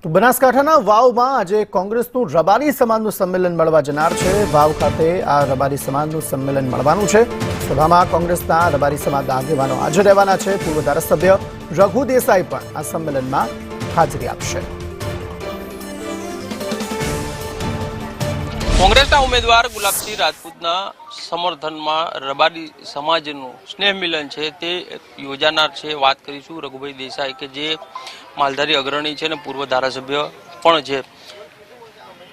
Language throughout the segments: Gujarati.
તો બનાસકાંઠાના વાવમાં આજે કોંગ્રેસનું રબારી સમાજનું સંમેલન મળવા જનાર છે। વાવ ખાતે આ રબારી સમાજનું સંમેલન મળવાનું છે। સભામાં કોંગ્રેસના રબારી સમાજના આગેવાનો હાજર રહેવાના છે। પૂર્વ ધારાસભ્ય રઘુ દેસાઈ પણ આ સંમેલનમાં હાજરી આપશે। કોંગ્રેસના ઉમેદવાર ગુલાબસિંહ રાજપૂતના સમર્થનમાં રબારી સમાજનું સ્નેહ મિલન છે તે યોજાનાર છે। વાત કરીશું રઘુભાઈ દેસાઈ કે જે માલધારી અગ્રણી છે ને પૂર્વ ધારાસભ્ય પણ છે।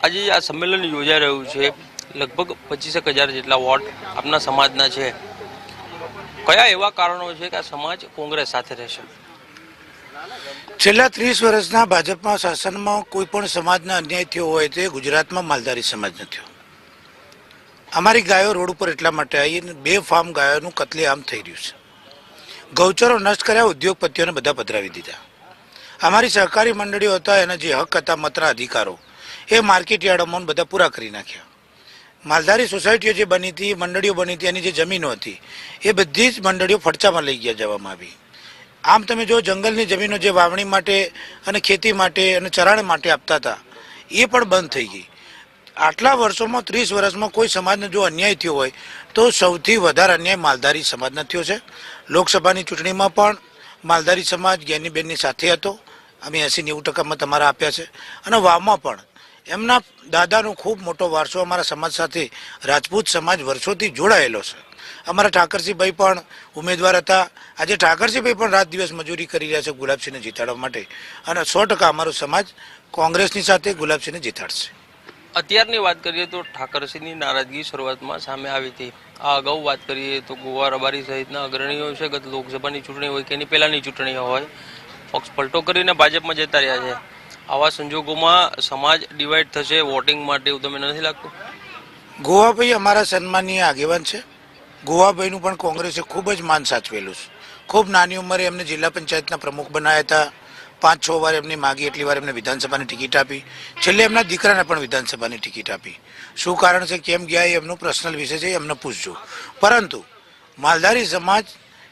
આજે આ સંમેલન યોજાઈ રહ્યું છે। લગભગ 25,000 જેટલા વોટ આપના સમાજના છે। કયા એવા કારણો છે કે આ સમાજ કોંગ્રેસ સાથે રહેશે? છેલ્લા 30 વર્ષના ભાજપમાં શાસનમાં કોઈ પણ સમાજને અન્યાય થયો હોય તે ગુજરાતમાં માલધારી સમાજને થયો। અમારી ગાયો રોડ ઉપર એટલા માટે આવી, 2 ફાર્મ ગાયોનું કતલેઆમ થઈ રહ્યું છે। ગૌચરો નષ્ટ કર્યા, ઉદ્યોગપતિઓને બધા પધરાવી દીધા। અમારી સહકારી મંડળીઓ હતા, એના જે હક હતા, મતના અધિકારો, એ માર્કેટ યાર્ડોમાં બધા પૂરા કરી નાખ્યા। માલધારી સોસાયટીઓ જે બની હતી, મંડળીઓ બની હતી, એની જે જમીનો હતી એ બધી જ મંડળીઓ ફડચામાં લઈ જવામાં આવી। આમ તમે જો જંગલની જમીનો જે વાવણી માટે અને ખેતી માટે અને ચરાણ માટે આપતા હતા એ પણ બંધ થઈ ગઈ। આટલા વર્ષોમાં 30 વર્ષમાં કોઈ સમાજને જો અન્યાય થયો હોય તો સૌથી વધારે અન્યાય માલધારી સમાજને થયો છે। લોકસભાની ચૂંટણીમાં પણ માલધારી સમાજ જ્ઞાનીબેનની સાથે હતો। અમે 80-90% મત અમારા આપ્યા છે। અને વાવમાં પણ એમના દાદાનો ખૂબ મોટો વારસો અમારા સમાજ સાથે રાજપૂત સમાજ વર્ષોથી જોડાયેલો છે। અમારા ઠાકરસિંહભાઈ પણ ઉમેદવાર હતા। આજે ઠાકરસિંહભાઈ પણ રાત દિવસ મજૂરી કરી રહ્યા છે ગુલાબસિંહને જીતાડવા માટે। અને 100% અમારો સમાજ કોંગ્રેસની સાથે ગુલાબસિંહને જીતાડશે। અત્યારની વાત કરીએ તો ઠાકરસિંહની નારાજગી શરૂઆતમાં સામે આવી હતી। આ અગાઉ વાત કરીએ તો ગોવા રબારી સહિતના અગ્રણીઓ છે, ગત લોકસભાની ચૂંટણી હોય કે એની પહેલાંની ચૂંટણીઓ હોય, પક્ષ પલટો કરીને ભાજપમાં જતા રહ્યા છે। આવા સંજોગોમાં સમાજ ડિવાઈડ થશે વોટિંગ માટે, એવું તમને નથી લાગતું? ગોવાભાઈ અમારા સન્માનીય આગેવાન છે। ગોવાભાઈનું પણ કોંગ્રેસે ખૂબ જ માન સાચવેલું છે। ખૂબ નાની ઉંમરે એમને જિલ્લા પંચાયતના પ્રમુખ બનાવ્યા હતા। 5-6 વાર એમને માગી એટલી વાર એમને વિધાનસભાની ટિકિટ આપી। છેલ્લે એમના દીકરાને પણ વિધાનસભાની ટિકિટ આપી। શું કારણ છે, કેમ ગયા, એ એમનો પર્સનલ વિષય છે, એમને પૂછજો। પરંતુ માલધારી સમાજ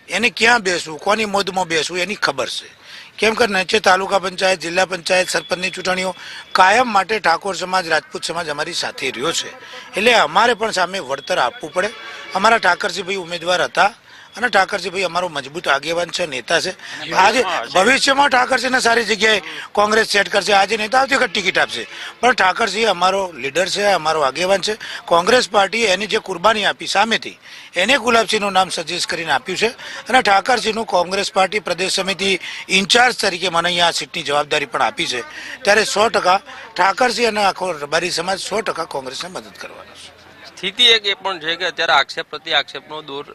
એને ક્યાં બેસવું, કોની મોદમાં બેસવું એની ખબર છે। કેમ કે નીચે તાલુકા પંચાયત, જિલ્લા પંચાયત, સરપંચની ચૂંટણીઓ કાયમ માટે ઠાકોર સમાજ, રાજપૂત સમાજ અમારી સાથે રહ્યો છે। એટલે અમારે પણ સામે વળતર આપવું પડે। અમારા ઠાકરસિંહભાઈ ઉમેદવાર હતા અને ઠાકરસિંહભાઈ અમારો મજબૂત આગેવાન છે, નેતા છે। આજે ભવિષ્યમાં ઠાકરસિંહને સારી જગ્યાએ કોંગ્રેસ સેટ કરશે। આજે નેતા આવતી વખત ટિકિટ આપશે, પણ ઠાકરસિંહ અમારો લીડર છે, અમારો આગેવાન છે। કોંગ્રેસ પાર્ટીએ એની જે કુરબાની આપી સામેથી એને ગુલાબસિંહનું નામ સજેસ્ટ કરીને આપ્યું છે। અને ઠાકરસિંહનું કોંગ્રેસ પાર્ટી પ્રદેશ સમિતિ ઇન્ચાર્જ તરીકે મને અહીંયા આ સીટની જવાબદારી પણ આપી છે। ત્યારે 100% ઠાકરસિંહ અને આખો રબારી સમાજ 100% કોંગ્રેસને મદદ કરવાનો છે। સ્થિતિ એક એ પણ છે કે અત્યારે આક્ષેપ પ્રતિ આક્ષેપનો દોર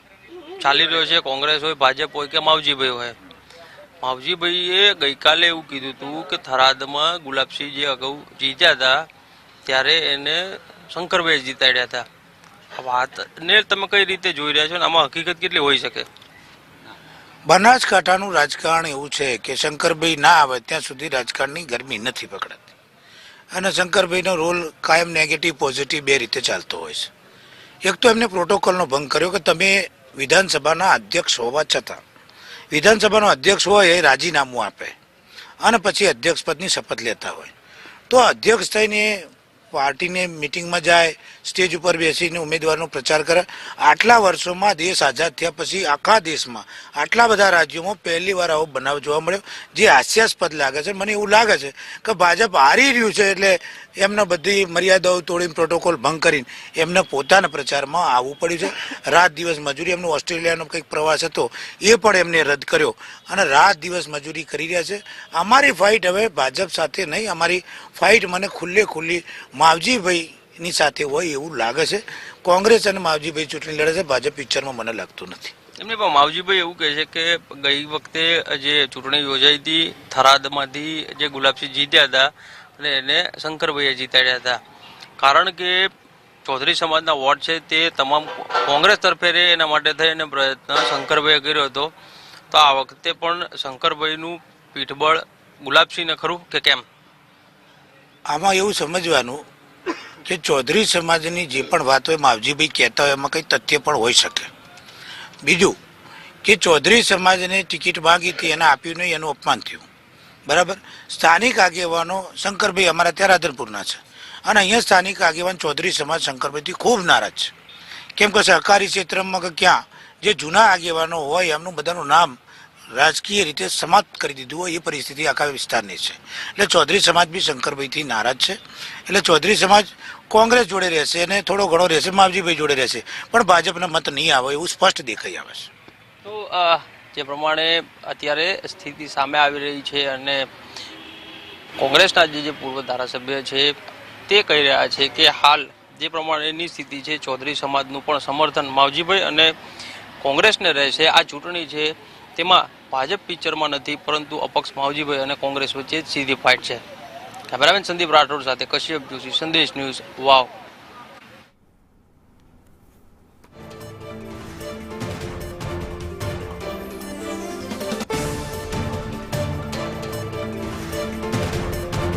ચાલી રહ્યો છે। કોંગ્રેસ હોય, ભાજપ હોય કે માવજીભાઈ હોય, માવજીભાઈએ ગઈકાલે એવું કીધું હતું કે થરાદમાં ગુલાબસિંહ જે અગાઉ જીત્યા હતા ત્યારે એને શંકરભાઈ જીતાડ્યા હતા। આ વાતને તમે કઈ રીતે જોઈ રહ્યા છો અને આમાં હકીકત કેટલી હોઈ શકે? બનાસકાંઠાનું રાજકારણ એવું છે કે શંકરભાઈ ના આવે ત્યાં સુધી રાજકારણની ગરમી નથી પકડાતી। અને શંકરભાઈનો રોલ કાયમ નેગેટિવ પોઝિટિવ 2 રીતે ચાલતો હોય છે। એક તો એમને પ્રોટોકોલનો ભંગ કર્યો કે તમે વિધાનસભાના અધ્યક્ષ હોવા છતાં વિધાનસભાનો અધ્યક્ષ હોય એ રાજીનામું આપે અને પછી અધ્યક્ષ પદની શપથ લેતા હોય તો અધ્યક્ષ થઈને પાર્ટીને મિટિંગમાં જાય, સ્ટેજ ઉપર બેસીને ઉમેદવારનો પ્રચાર કરે। આટલા વર્ષોમાં દેશ આઝાદ થયા પછી આખા દેશમાં આટલા બધા રાજ્યોમાં પહેલી વાર આવો બનાવ જોવા મળ્યો, જે હાસ્યાસ્પદ લાગે છે। મને એવું લાગે છે કે ભાજપ હારી રહ્યું છે એટલે એમને બધી મર્યાદાઓ તોડીને પ્રોટોકોલ ભંગ કરીને એમને પોતાના પ્રચારમાં આવવું પડ્યું છે। રાત દિવસ મજૂરી, એમનો ઓસ્ટ્રેલિયાનો કંઈક પ્રવાસ હતો એ પણ એમને રદ કર્યો અને રાત દિવસ મજૂરી કરી રહ્યા છે। અમારી ફાઇટ હવે ભાજપ સાથે નહીં, અમારી ફાઇટ મને ખુલ્લી માવજીભાઈની સાથે હોય એવું લાગે છે। કોંગ્રેસ અને માવજીભાઈ ચૂંટણી લડે છે, ભાજપ પિક્ચરમાં મને લાગતું નથી। એમને પણ માવજીભાઈ એવું કહે છે કે ગઈ વખતે જે ચૂંટણી યોજાઈ હતી થરાદમાંથી જે ગુલાબસિંહ જીત્યા હતા અને એને શંકરભાઈએ જીતાડ્યા હતા, કારણ કે ચૌધરી સમાજના વોટ છે તે તમામ કોંગ્રેસ તરફે રહે એના માટે થઈને પ્રયત્ન શંકરભાઈએ કર્યો હતો। તો આ વખતે પણ શંકરભાઈનું પીઠબળ ગુલાબસિંહને ખરું કે કેમ? આમાં એવું સમજવાનું કે ચૌધરી સમાજની જે પણ વાત હોય માવજીભાઈ કહેતા હોય એમાં કંઈ તથ્ય પણ હોઈ શકે। બીજું કે ચૌધરી સમાજને ટિકિટ માંગી હતી, એને આપ્યું નહીં, એનું અપમાન થયું। બરાબર. સ્થાનિક આગેવાનો શંકરભાઈ અમારા ત્યાં રાધનપુરના છે અને અહીંયા સ્થાનિક આગેવાન ચૌધરી સમાજ શંકરભાઈથી ખૂબ નારાજ છે. કેમ કે સહકારી ક્ષેત્રમાં કે ક્યાં જે જૂના આગેવાનો હોય એમનું બધાનું નામ રાજકીય રીતે સમાપ્ત કરી દીધું હોય એ પરિસ્થિતિ આખા વિસ્તારની છે. એટલે ચૌધરી સમાજ બી શંકરભાઈથી નારાજ છે. એટલે ચૌધરી સમાજ કોંગ્રેસ જોડે રહેશે અને થોડો ઘણો રહેશે માવજીભાઈ જોડે રહેશે, પણ ભાજપના મત નહીં આવે એવું સ્પષ્ટ દેખાઈ આવે છે. તો જે પ્રમાણે અત્યારે સ્થિતિ સામે આવી રહી છે અને કોંગ્રેસના જે પૂર્વ ધારાસભ્ય છે તે કહી રહ્યા છે કે હાલ જે પ્રમાણેની સ્થિતિ છે ચૌધરી સમાજનું પણ સમર્થન માવજીભાઈ અને કોંગ્રેસને રહેશે. આ ચૂંટણી છે તેમાં ભાજપ પિક્ચરમાં નથી, પરંતુ અપક્ષ માવજીભાઈ અને કોંગ્રેસ વચ્ચે જ સીધી ફાઇટ છે. કેમેરામેન સંદીપ રાઠોડ સાથે કશ્યપ જોશી, સંદેશ ન્યૂઝ, વાવ.